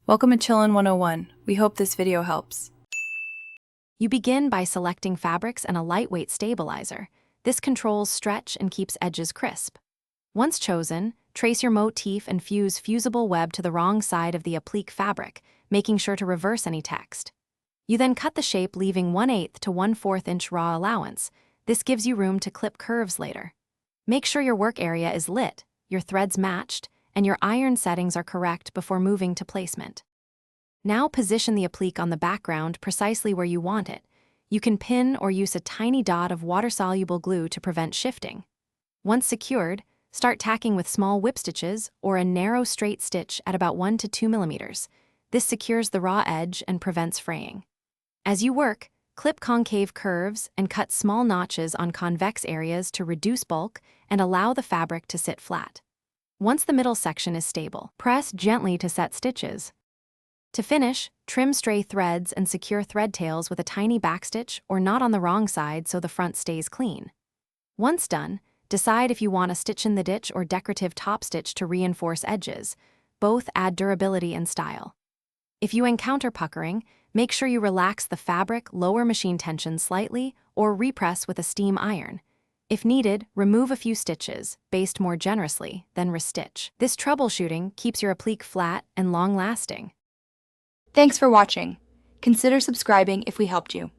Welcome to Chillin' 101. We hope this video helps. You begin by selecting fabrics and a lightweight stabilizer. This controls stretch and keeps edges crisp. Once chosen, trace your motif and fuse fusible web to the wrong side of the applique fabric, making sure to reverse any text. You then cut the shape, leaving 1/8 to 1/4 inch raw allowance. This gives you room to clip curves later. Make sure your work area is lit, your threads matched, and your iron settings are correct before moving to placement. Now position the applique on the background precisely where you want it. You can pin or use a tiny dot of water-soluble glue to prevent shifting. Once secured, start tacking with small whip stitches or a narrow straight stitch at about 1 to 2 millimeters. This secures the raw edge and prevents fraying. As you work, clip concave curves and cut small notches on convex areas to reduce bulk and allow the fabric to sit flat. Once the middle section is stable, press gently to set stitches. To finish, trim stray threads and secure thread tails with a tiny backstitch or knot on the wrong side so the front stays clean. Once done, decide if you want a stitch in the ditch or decorative top stitch to reinforce edges. Both add durability and style. If you encounter puckering, make sure you relax the fabric, lower machine tension slightly, or repress with a steam iron. If needed, remove a few stitches, baste more generously, then restitch. This troubleshooting keeps your applique flat and long-lasting. Thanks for watching. Consider subscribing if we helped you.